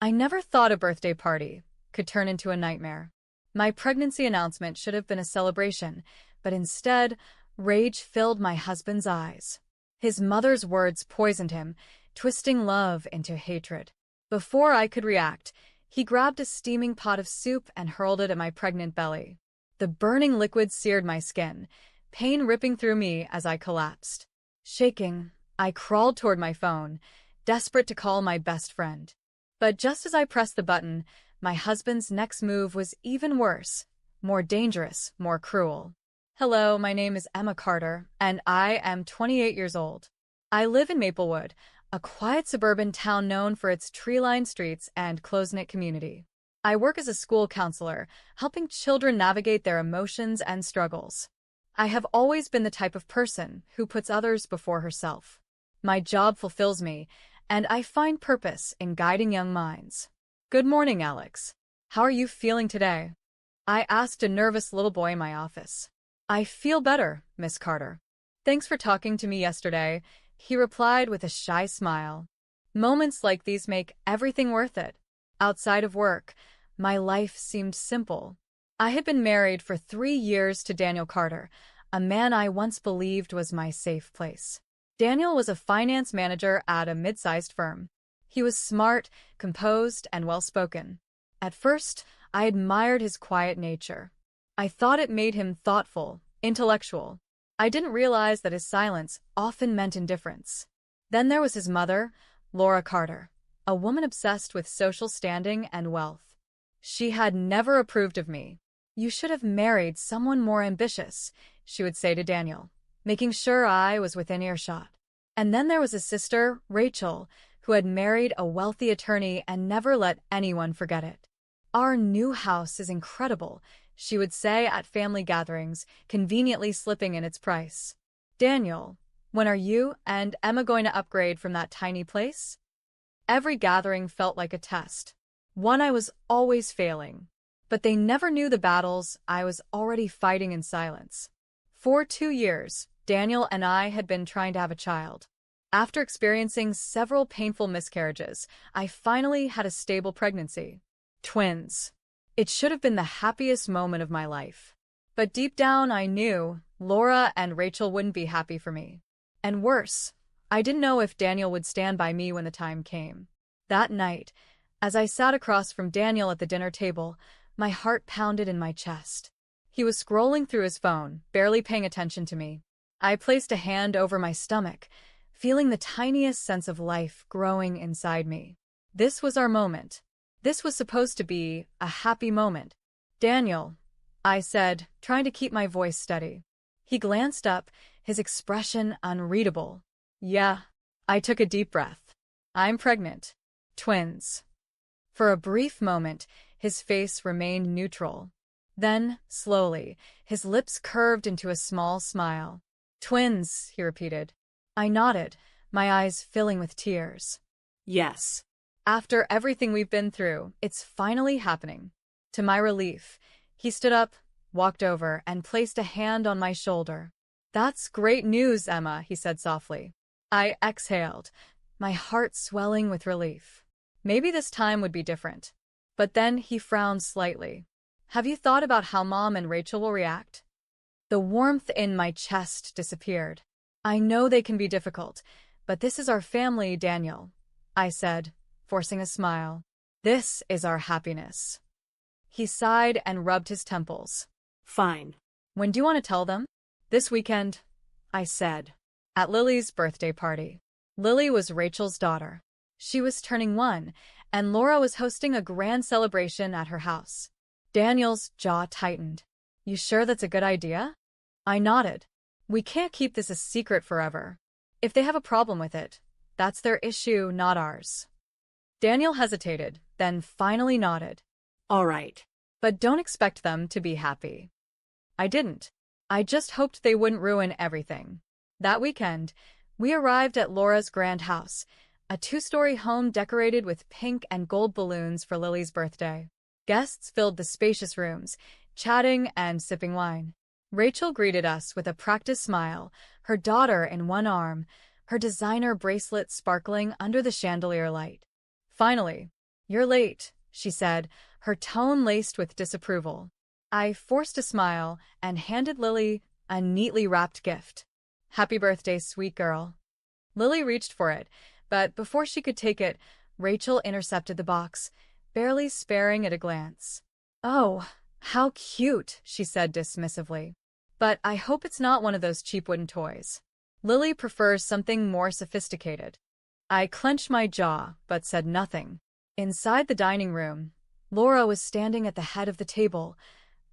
I never thought a birthday party could turn into a nightmare. My pregnancy announcement should have been a celebration, but instead, rage filled my husband's eyes. His mother's words poisoned him, twisting love into hatred. Before I could react, he grabbed a steaming pot of soup and hurled it at my pregnant belly. The burning liquid seared my skin, pain ripping through me as I collapsed. Shaking, I crawled toward my phone, desperate to call my best friend. But just as I pressed the button, my husband's next move was even worse, more dangerous, more cruel. Hello, my name is Emma Carter, and I am 28 years old. I live in Maplewood, a quiet suburban town known for its tree-lined streets and close-knit community. I work as a school counselor, helping children navigate their emotions and struggles. I have always been the type of person who puts others before herself. My job fulfills me, and I find purpose in guiding young minds. Good morning, Alex. How are you feeling today? I asked a nervous little boy in my office. I feel better, Miss Carter. Thanks for talking to me yesterday, he replied with a shy smile. Moments like these make everything worth it. Outside of work, my life seemed simple. I had been married for 3 years to Daniel Carter, a man I once believed was my safe place. Daniel was a finance manager at a mid-sized firm. He was smart, composed, and well-spoken. At first, I admired his quiet nature. I thought it made him thoughtful, intellectual. I didn't realize that his silence often meant indifference. Then there was his mother, Laura Carter, a woman obsessed with social standing and wealth. She had never approved of me. You should have married someone more ambitious, she would say to Daniel, making sure I was within earshot. And then there was his sister, Rachel, who had married a wealthy attorney and never let anyone forget it. Our new house is incredible, she would say at family gatherings, conveniently slipping in its price. Daniel, when are you and Emma going to upgrade from that tiny place? Every gathering felt like a test. One I was always failing. But they never knew the battles I was already fighting in silence. For 2 years, Daniel and I had been trying to have a child. After experiencing several painful miscarriages, I finally had a stable pregnancy. Twins. It should have been the happiest moment of my life. But deep down I knew Laura and Rachel wouldn't be happy for me. And worse, I didn't know if Daniel would stand by me when the time came. That night, as I sat across from Daniel at the dinner table, my heart pounded in my chest. He was scrolling through his phone, barely paying attention to me. I placed a hand over my stomach, feeling the tiniest sense of life growing inside me. This was our moment. This was supposed to be a happy moment. Daniel, I said, trying to keep my voice steady. He glanced up, his expression unreadable. Yeah, I took a deep breath. I'm pregnant. Twins. For a brief moment, his face remained neutral. Then, slowly, his lips curved into a small smile. Twins, he repeated. I nodded, my eyes filling with tears. Yes. After everything we've been through, it's finally happening. To my relief, he stood up, walked over, and placed a hand on my shoulder. That's great news, Emma, he said softly. I exhaled, my heart swelling with relief. Maybe this time would be different. But then he frowned slightly. Have you thought about how Mom and Rachel will react? The warmth in my chest disappeared. I know they can be difficult, but this is our family, Daniel, I said, forcing a smile. This is our happiness. He sighed and rubbed his temples. Fine. When do you want to tell them? This weekend, I said. At Lily's birthday party. Lily was Rachel's daughter. She was turning 1, and Laura was hosting a grand celebration at her house. Daniel's jaw tightened. You sure that's a good idea? I nodded. We can't keep this a secret forever. If they have a problem with it, that's their issue, not ours. Daniel hesitated, then finally nodded. All right. But don't expect them to be happy. I didn't. I just hoped they wouldn't ruin everything. That weekend, we arrived at Laura's grand house, a 2-story home decorated with pink and gold balloons for Lily's birthday. Guests filled the spacious rooms, chatting and sipping wine. Rachel greeted us with a practiced smile, her daughter in one arm, her designer bracelet sparkling under the chandelier light. Finally, "You're late," she said, her tone laced with disapproval. I forced a smile and handed Lily a neatly wrapped gift. "Happy birthday, sweet girl." Lily reached for it, but before she could take it, Rachel intercepted the box, barely sparing it a glance. "Oh, how cute," she said dismissively. "But I hope it's not one of those cheap wooden toys. Lily prefers something more sophisticated." I clenched my jaw, but said nothing. Inside the dining room, Laura was standing at the head of the table,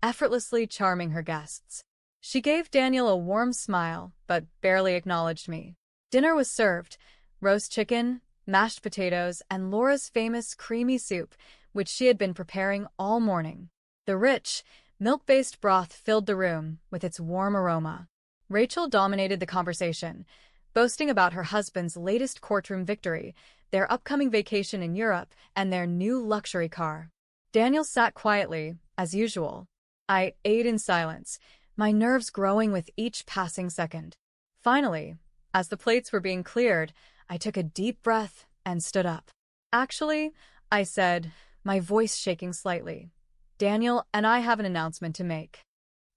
effortlessly charming her guests. She gave Daniel a warm smile, but barely acknowledged me. Dinner was served: roast chicken, mashed potatoes, and Laura's famous creamy soup, which she had been preparing all morning. The rich, milk-based broth filled the room with its warm aroma. Rachel dominated the conversation, boasting about her husband's latest courtroom victory, their upcoming vacation in Europe, and their new luxury car. Daniel sat quietly, as usual. I ate in silence, my nerves growing with each passing second. Finally, as the plates were being cleared, I took a deep breath and stood up. "Actually," I said, my voice shaking slightly, "Daniel and I have an announcement to make."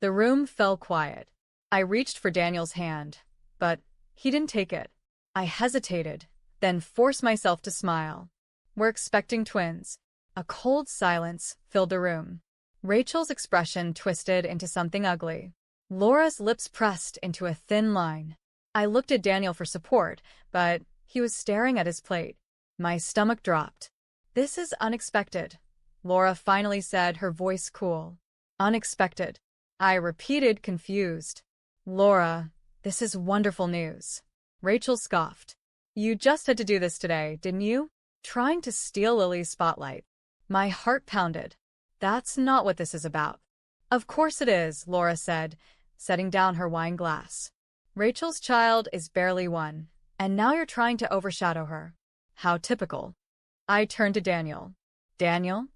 The room fell quiet. I reached for Daniel's hand, but he didn't take it. I hesitated, then forced myself to smile. "We're expecting twins." A cold silence filled the room. Rachel's expression twisted into something ugly. Laura's lips pressed into a thin line. I looked at Daniel for support, but he was staring at his plate. My stomach dropped. "This is unexpected," Laura finally said, her voice cool. "Unexpected," I repeated, confused. "Laura, this is wonderful news." Rachel scoffed. "You just had to do this today, didn't you? Trying to steal Lily's spotlight." My heart pounded. "That's not what this is about." "Of course it is," Laura said, setting down her wine glass. "Rachel's child is barely one, and now you're trying to overshadow her. How typical." I turned to Daniel. "Daniel?"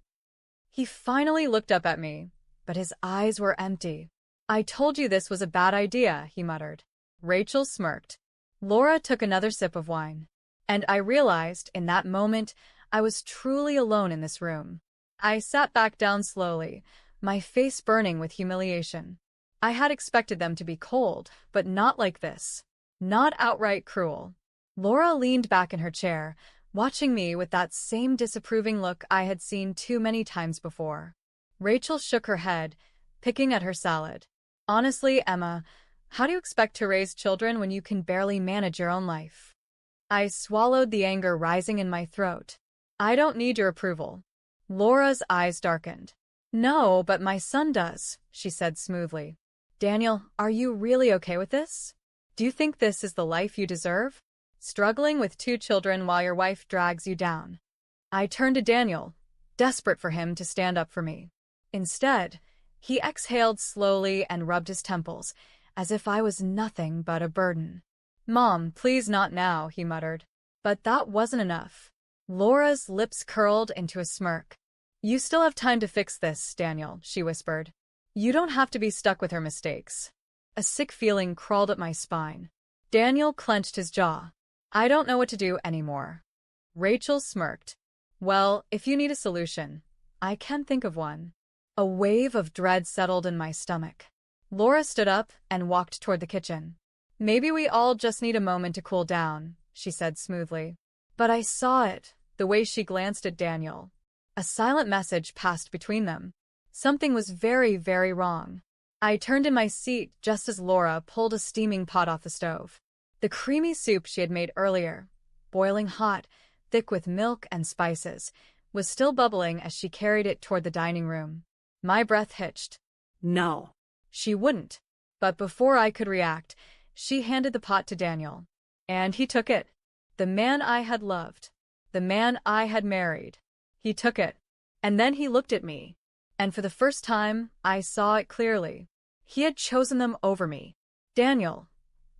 He finally looked up at me, but his eyes were empty. "I told you this was a bad idea," he muttered. Rachel smirked. Laura took another sip of wine. And I realized, in that moment, I was truly alone in this room. I sat back down slowly, my face burning with humiliation. I had expected them to be cold, but not like this. Not outright cruel. Laura leaned back in her chair, watching me with that same disapproving look I had seen too many times before. Rachel shook her head, picking at her salad. "Honestly, Emma, how do you expect to raise children when you can barely manage your own life?" I swallowed the anger rising in my throat. "I don't need your approval." Laura's eyes darkened. "No, but my son does," she said smoothly. "Daniel, are you really okay with this? Do you think this is the life you deserve? Struggling with 2 children while your wife drags you down." I turned to Daniel, desperate for him to stand up for me. Instead, he exhaled slowly and rubbed his temples, as if I was nothing but a burden. "Mom, please not now," he muttered. But that wasn't enough. Laura's lips curled into a smirk. "You still have time to fix this, Daniel," she whispered. "You don't have to be stuck with her mistakes." A sick feeling crawled up my spine. Daniel clenched his jaw. "I don't know what to do anymore." Rachel smirked. "Well, if you need a solution, I can think of one." A wave of dread settled in my stomach. Laura stood up and walked toward the kitchen. "Maybe we all just need a moment to cool down," she said smoothly. But I saw it, the way she glanced at Daniel. A silent message passed between them. Something was very, very wrong. I turned in my seat just as Laura pulled a steaming pot off the stove. The creamy soup she had made earlier, boiling hot, thick with milk and spices, was still bubbling as she carried it toward the dining room. My breath hitched. "No." She wouldn't. But before I could react, she handed the pot to Daniel. And he took it. The man I had loved. The man I had married. He took it. And then he looked at me. And for the first time, I saw it clearly. He had chosen them over me. "Daniel,"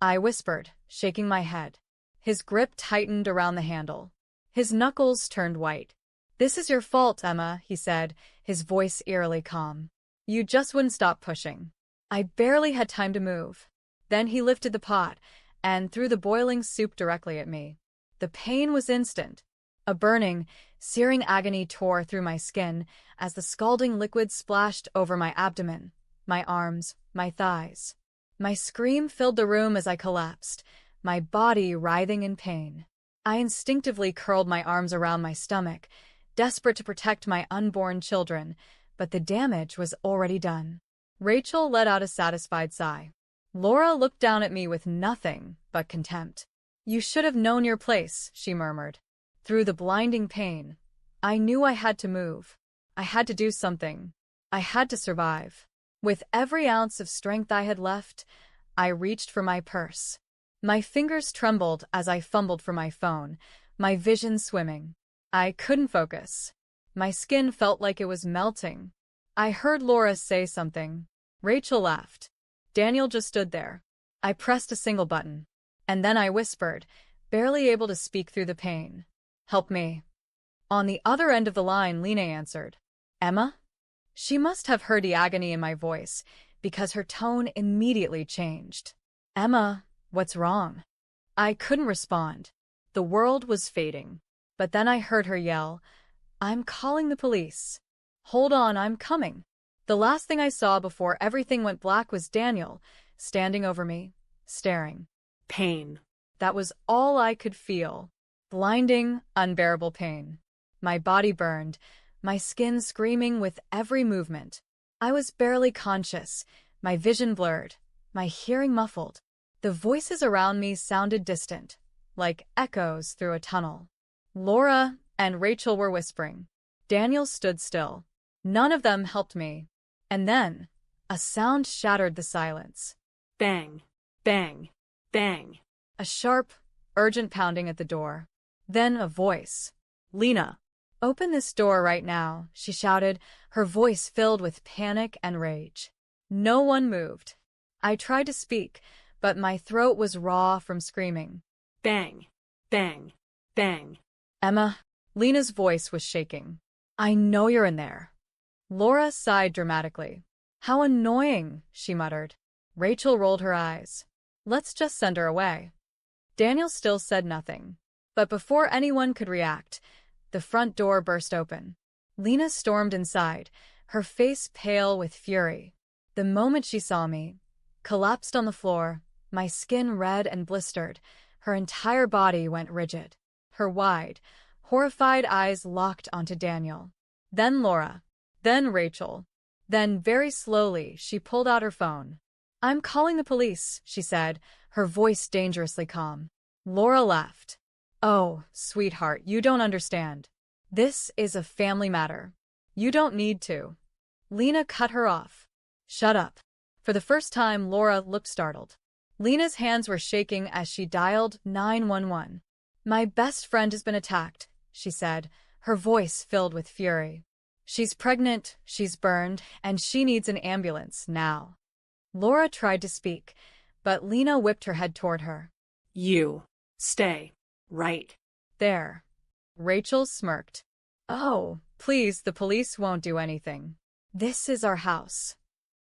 I whispered, shaking my head. His grip tightened around the handle. His knuckles turned white. "This is your fault, Emma," he said, his voice eerily calm. "You just wouldn't stop pushing." I barely had time to move. Then he lifted the pot and threw the boiling soup directly at me. The pain was instant. A burning, searing agony tore through my skin as the scalding liquid splashed over my abdomen, my arms, my thighs. My scream filled the room as I collapsed, my body writhing in pain. I instinctively curled my arms around my stomach, desperate to protect my unborn children, but the damage was already done. Rachel let out a satisfied sigh. Laura looked down at me with nothing but contempt. "You should have known your place," she murmured. Through the blinding pain, I knew I had to move. I had to do something. I had to survive. With every ounce of strength I had left, I reached for my purse. My fingers trembled as I fumbled for my phone, my vision swimming. I couldn't focus. My skin felt like it was melting. I heard Laura say something. Rachel laughed. Daniel just stood there. I pressed a single button. And then I whispered, barely able to speak through the pain. "Help me." On the other end of the line, Lena answered. "Emma?" She must have heard the agony in my voice, because her tone immediately changed. "Emma, what's wrong?" I couldn't respond. The world was fading. But then I heard her yell, "I'm calling the police. Hold on, I'm coming." The last thing I saw before everything went black was Daniel, standing over me, staring. Pain. That was all I could feel. Blinding, unbearable pain. My body burned, my skin screaming with every movement. I was barely conscious, my vision blurred, my hearing muffled. The voices around me sounded distant, like echoes through a tunnel. Laura and Rachel were whispering. Daniel stood still. None of them helped me. And then, a sound shattered the silence. Bang, bang, bang. A sharp, urgent pounding at the door. Then a voice. "Lena, open this door right now," she shouted, her voice filled with panic and rage. No one moved. I tried to speak, but my throat was raw from screaming. Bang, bang, bang. "Emma," Lena's voice was shaking. "I know you're in there." Laura sighed dramatically. "How annoying," she muttered. Rachel rolled her eyes. "Let's just send her away." Daniel still said nothing. But before anyone could react, the front door burst open. Lena stormed inside, her face pale with fury. The moment she saw me, collapsed on the floor, my skin red and blistered, her entire body went rigid. Her wide, horrified eyes locked onto Daniel. Then Laura. Then Rachel. Then, very slowly, she pulled out her phone. "I'm calling the police," she said, her voice dangerously calm. Laura laughed. "Oh, sweetheart, you don't understand. This is a family matter. You don't need to." Lena cut her off. "Shut up." For the first time, Laura looked startled. Lena's hands were shaking as she dialed 911. "My best friend has been attacked," she said, her voice filled with fury. "She's pregnant, she's burned, and she needs an ambulance now." Laura tried to speak, but Lena whipped her head toward her. "You stay right there." Rachel smirked. "Oh, please, the police won't do anything. This is our house."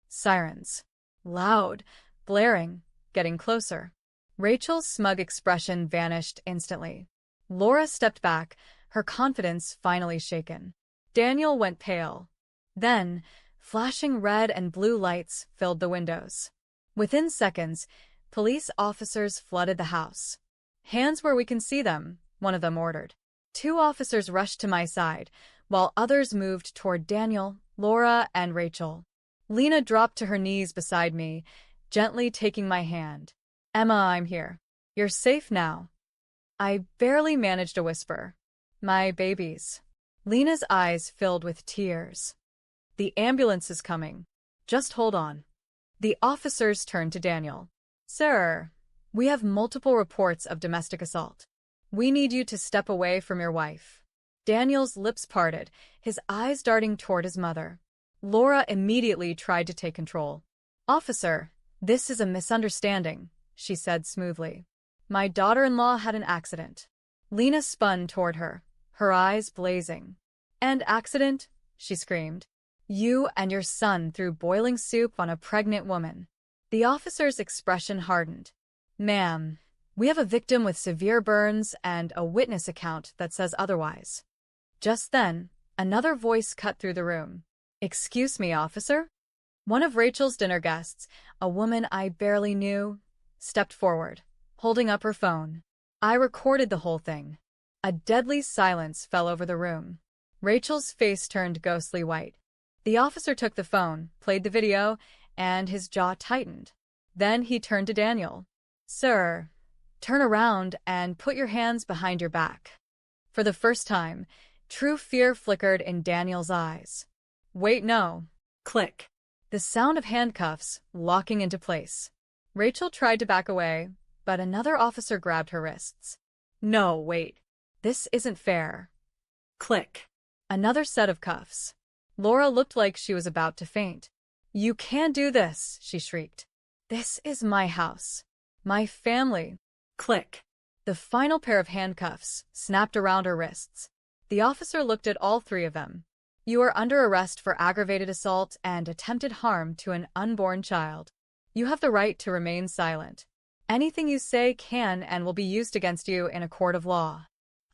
Sirens. Loud, blaring, getting closer. Rachel's smug expression vanished instantly. Laura stepped back, her confidence finally shaken. Daniel went pale. Then, flashing red and blue lights filled the windows. Within seconds, police officers flooded the house. "Hands where we can see them," one of them ordered. 2 officers rushed to my side, while others moved toward Daniel, Laura, and Rachel. Lena dropped to her knees beside me, gently taking my hand. "Emma, I'm here. You're safe now." I barely managed a whisper. "My babies." Lena's eyes filled with tears. "The ambulance is coming. Just hold on." The officers turned to Daniel. "Sir, we have multiple reports of domestic assault. We need you to step away from your wife." Daniel's lips parted, his eyes darting toward his mother. Laura immediately tried to take control. "Officer, this is a misunderstanding," she said smoothly. "My daughter-in-law had an accident." Lena spun toward her, her eyes blazing. "And accident?" she screamed. "You and your son threw boiling soup on a pregnant woman." The officer's expression hardened. "Ma'am, We have a victim with severe burns and a witness account that says otherwise. Just then, another voice cut through the room. Excuse me, officer? One of Rachel's dinner guests, a woman I barely knew, stepped forward, holding up her phone. I recorded the whole thing. A deadly silence fell over the room. Rachel's face turned ghostly white. The officer took the phone, played the video, and his jaw tightened. Then he turned to Daniel. Sir, turn around and put your hands behind your back. For the first time, true fear flickered in Daniel's eyes. Wait, no. Click. The sound of handcuffs locking into place. Rachel tried to back away, but another officer grabbed her wrists. No, wait. This isn't fair. Click. Another set of cuffs. Laura looked like she was about to faint. You can't do this, she shrieked. This is my house. My family. Click. The final pair of handcuffs snapped around her wrists. The officer looked at all three of them. You are under arrest for aggravated assault and attempted harm to an unborn child. You have the right to remain silent. Anything you say can and will be used against you in a court of law.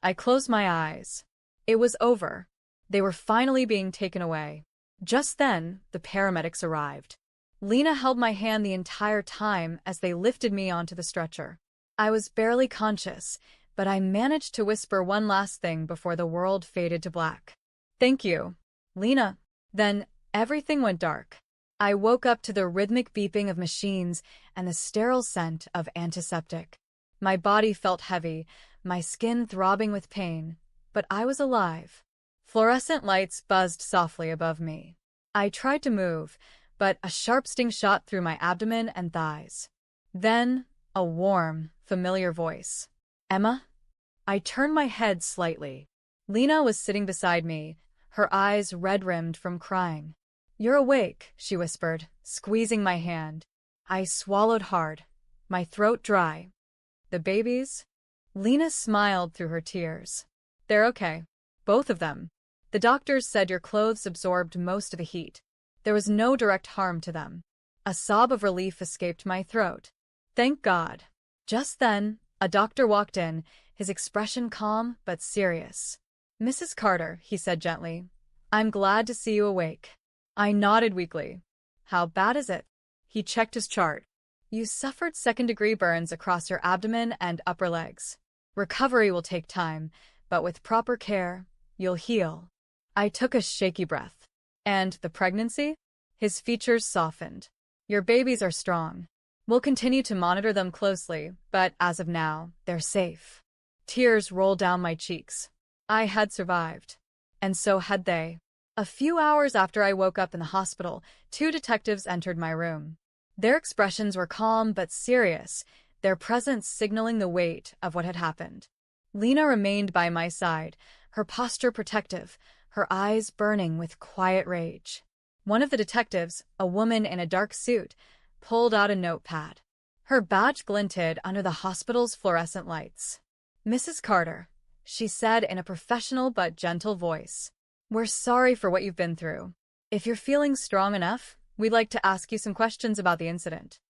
I closed my eyes. It was over. They were finally being taken away. Just then, the paramedics arrived. Lena held my hand the entire time as they lifted me onto the stretcher. I was barely conscious, but I managed to whisper one last thing before the world faded to black. Thank you, Lena. Then everything went dark. I woke up to the rhythmic beeping of machines and the sterile scent of antiseptic. My body felt heavy, my skin throbbing with pain, but I was alive. Fluorescent lights buzzed softly above me. I tried to move, but a sharp sting shot through my abdomen and thighs. Then, a warm, familiar voice. Emma? I turned my head slightly. Lena was sitting beside me, her eyes red-rimmed from crying. You're awake, she whispered, squeezing my hand. I swallowed hard, my throat dry. The babies? Lena smiled through her tears. They're okay. Both of them. The doctors said your clothes absorbed most of the heat. There was no direct harm to them. A sob of relief escaped my throat. Thank God. Just then, a doctor walked in, his expression calm but serious. Mrs. Carter, he said gently, I'm glad to see you awake. I nodded weakly. How bad is it? He checked his chart. You suffered second-degree burns across your abdomen and upper legs. Recovery will take time, but with proper care, you'll heal. I took a shaky breath. And the pregnancy? His features softened. Your babies are strong. We'll continue to monitor them closely, but as of now, they're safe. Tears rolled down my cheeks. I had survived. And so had they. A few hours after I woke up in the hospital, 2 detectives entered my room. Their expressions were calm but serious, their presence signaling the weight of what had happened. Lena remained by my side, her posture protective, her eyes burning with quiet rage. One of the detectives, a woman in a dark suit, pulled out a notepad. Her badge glinted under the hospital's fluorescent lights. Mrs. Carter, she said in a professional but gentle voice, we're sorry for what you've been through. If you're feeling strong enough, we'd like to ask you some questions about the incident.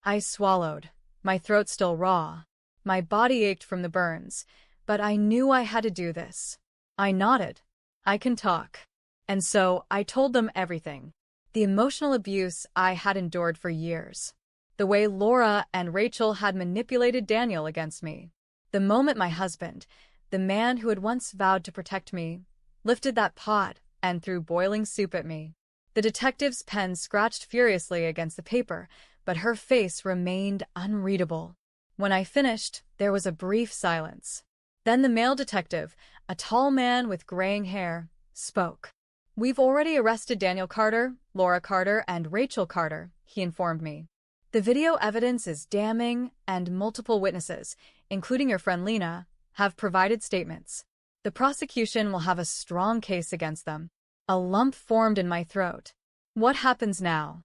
I swallowed, my throat still raw. My body ached from the burns, but I knew I had to do this. I nodded. I can talk. And so I told them everything. The emotional abuse I had endured for years. The way Laura and Rachel had manipulated Daniel against me. The moment my husband, the man who had once vowed to protect me, lifted that pot and threw boiling soup at me. The detective's pen scratched furiously against the paper, but her face remained unreadable. When I finished, there was a brief silence. Then the male detective, a tall man with graying hair, spoke. We've already arrested Daniel Carter, Laura Carter, and Rachel Carter, he informed me. The video evidence is damning, and multiple witnesses, including your friend Lena, have provided statements. The prosecution will have a strong case against them. A lump formed in my throat. What happens now?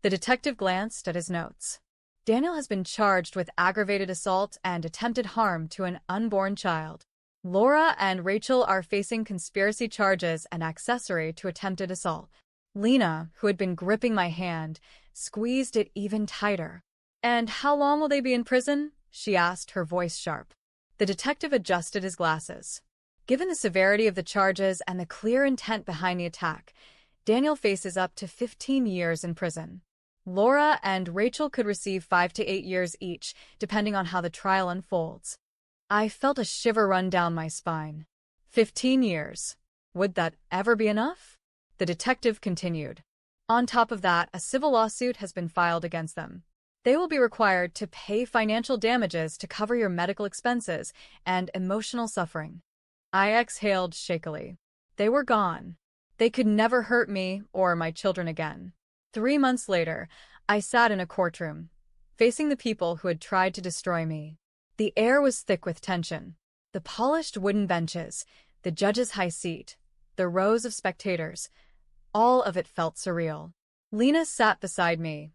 The detective glanced at his notes. Daniel has been charged with aggravated assault and attempted harm to an unborn child. Laura and Rachel are facing conspiracy charges and accessory to attempted assault. Lena, who had been gripping my hand, squeezed it even tighter. And how long will they be in prison? she asked, her voice sharp. The detective adjusted his glasses. Given the severity of the charges and the clear intent behind the attack, Daniel faces up to 15 years in prison. Laura and Rachel could receive 5 to 8 years each, depending on how the trial unfolds. I felt a shiver run down my spine. 15 years. Would that ever be enough? The detective continued. On top of that, a civil lawsuit has been filed against them. They will be required to pay financial damages to cover your medical expenses and emotional suffering. I exhaled shakily. They were gone. They could never hurt me or my children again. 3 months later, I sat in a courtroom, facing the people who had tried to destroy me. The air was thick with tension. The polished wooden benches, the judge's high seat, the rows of spectators, all of it felt surreal. Lena sat beside me,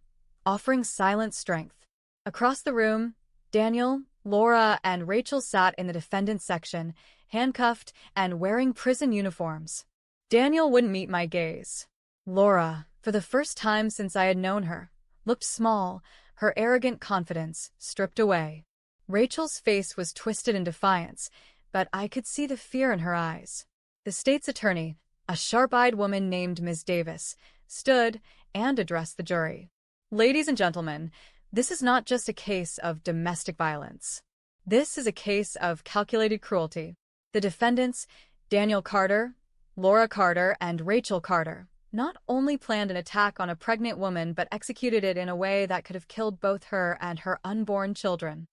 offering silent strength. Across the room, Daniel, Laura, and Rachel sat in the defendant's section, handcuffed and wearing prison uniforms. Daniel wouldn't meet my gaze. Laura, for the first time since I had known her, looked small, her arrogant confidence stripped away. Rachel's face was twisted in defiance, but I could see the fear in her eyes. The state's attorney, a sharp-eyed woman named Ms. Davis, stood and addressed the jury. Ladies and gentlemen, this is not just a case of domestic violence. This is a case of calculated cruelty. The defendants, Daniel Carter, Laura Carter, and Rachel Carter, not only planned an attack on a pregnant woman but executed it in a way that could have killed both her and her unborn children.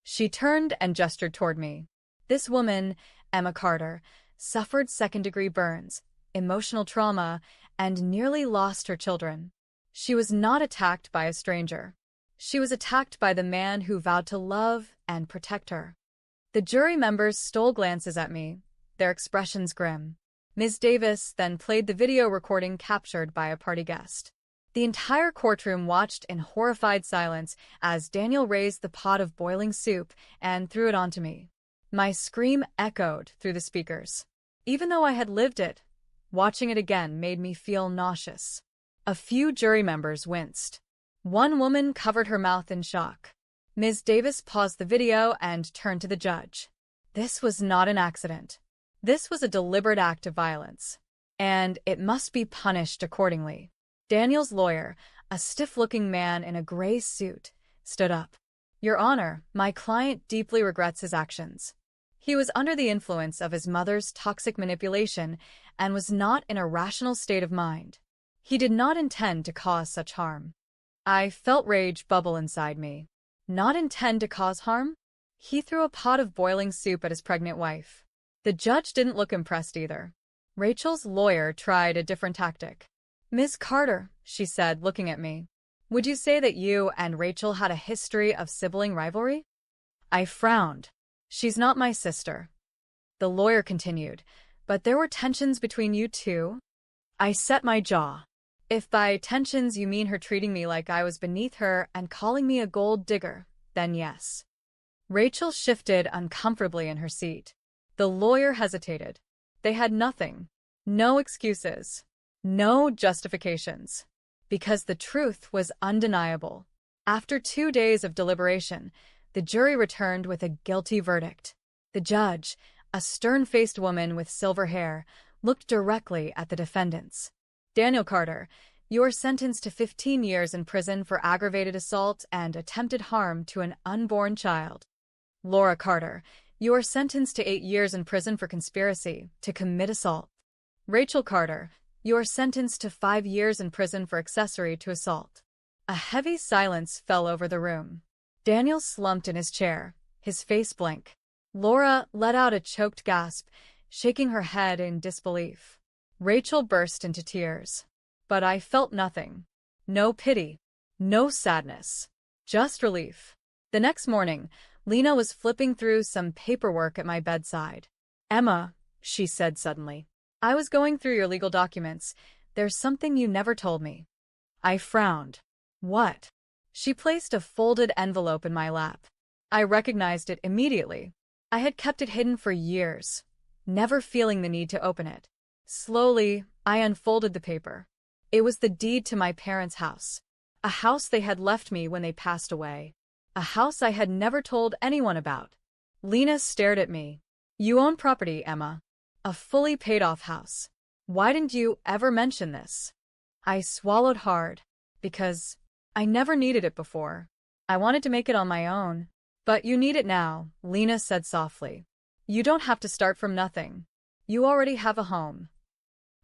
She turned and gestured toward me. This woman, Emma Carter, suffered second-degree burns, emotional trauma, and nearly lost her children. She was not attacked by a stranger. She was attacked by the man who vowed to love and protect her. The jury members stole glances at me, their expressions grim. Ms. Davis then played the video recording captured by a party guest. The entire courtroom watched in horrified silence as Daniel raised the pot of boiling soup and threw it onto me. My scream echoed through the speakers. Even though I had lived it, watching it again made me feel nauseous. A few jury members winced. One woman covered her mouth in shock. Ms. Davis paused the video and turned to the judge. This was not an accident. This was a deliberate act of violence, and it must be punished accordingly. Daniel's lawyer, a stiff-looking man in a gray suit, stood up. Your Honor, my client deeply regrets his actions. He was under the influence of his mother's toxic manipulation and was not in a rational state of mind. He did not intend to cause such harm. I felt rage bubble inside me. Not intend to cause harm? He threw a pot of boiling soup at his pregnant wife. The judge didn't look impressed either. Rachel's lawyer tried a different tactic. Ms. Carter, she said, looking at me, would you say that you and Rachel had a history of sibling rivalry? I frowned. She's not my sister. The lawyer continued, but there were tensions between you two? I set my jaw. If by tensions you mean her treating me like I was beneath her and calling me a gold digger, then yes. Rachel shifted uncomfortably in her seat. The lawyer hesitated. They had nothing. No excuses. No justifications. Because the truth was undeniable. After 2 days of deliberation, the jury returned with a guilty verdict. The judge, a stern-faced woman with silver hair, looked directly at the defendants. Daniel Carter, you are sentenced to 15 years in prison for aggravated assault and attempted harm to an unborn child. Laura Carter, you are sentenced to 8 years in prison for conspiracy to commit assault. Rachel Carter, you are sentenced to 5 years in prison for accessory to assault. A heavy silence fell over the room. Daniel slumped in his chair, his face blank. Laura let out a choked gasp, shaking her head in disbelief. Rachel burst into tears. But I felt nothing. No pity. No sadness. Just relief. The next morning, Lena was flipping through some paperwork at my bedside. Emma, she said suddenly, I was going through your legal documents. There's something you never told me. I frowned. What? She placed a folded envelope in my lap. I recognized it immediately. I had kept it hidden for years, never feeling the need to open it. Slowly, I unfolded the paper. It was the deed to my parents' house, a house they had left me when they passed away. a house I had never told anyone about. Lena stared at me. You own property, Emma. A fully paid-off house. Why didn't you ever mention this? I swallowed hard. Because I never needed it before. I wanted to make it on my own. But you need it now, Lena said softly. You don't have to start from nothing. You already have a home.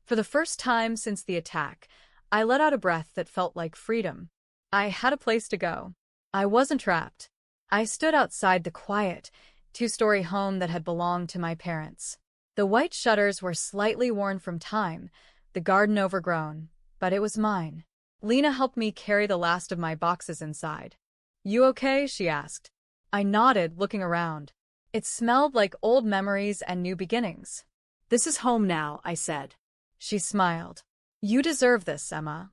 For the first time since the attack, I let out a breath that felt like freedom. I had a place to go. I wasn't trapped. I stood outside the quiet, two-story home that had belonged to my parents. The white shutters were slightly worn from time, the garden overgrown, but it was mine. Lena helped me carry the last of my boxes inside. You okay? She asked. I nodded, looking around. It smelled like old memories and new beginnings. This is home now, I said. She smiled. You deserve this, Emma.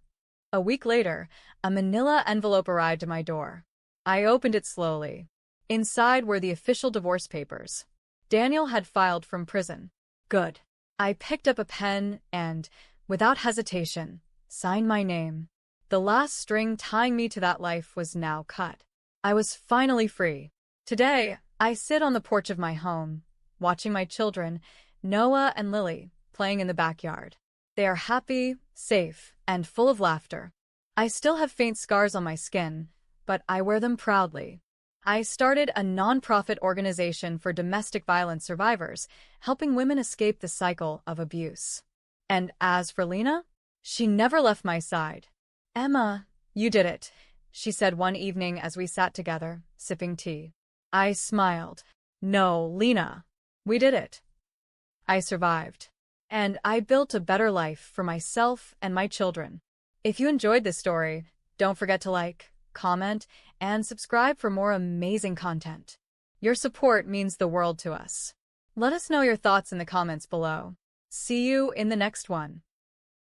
A week later, a manila envelope arrived at my door. I opened it slowly. Inside were the official divorce papers. Daniel had filed from prison. Good. I picked up a pen and, without hesitation, signed my name. The last string tying me to that life was now cut. I was finally free. Today, I sit on the porch of my home, watching my children, Noah and Lily, playing in the backyard. They are happy, safe, and full of laughter. I still have faint scars on my skin, but I wear them proudly. I started a non-profit organization for domestic violence survivors, helping women escape the cycle of abuse. And as for Lena, she never left my side. Emma, you did it, she said one evening as we sat together, sipping tea. I smiled. No, Lena, we did it. I survived. And I built a better life for myself and my children. If you enjoyed this story, don't forget to like, comment, and subscribe for more amazing content. Your support means the world to us. Let us know your thoughts in the comments below. See you in the next one.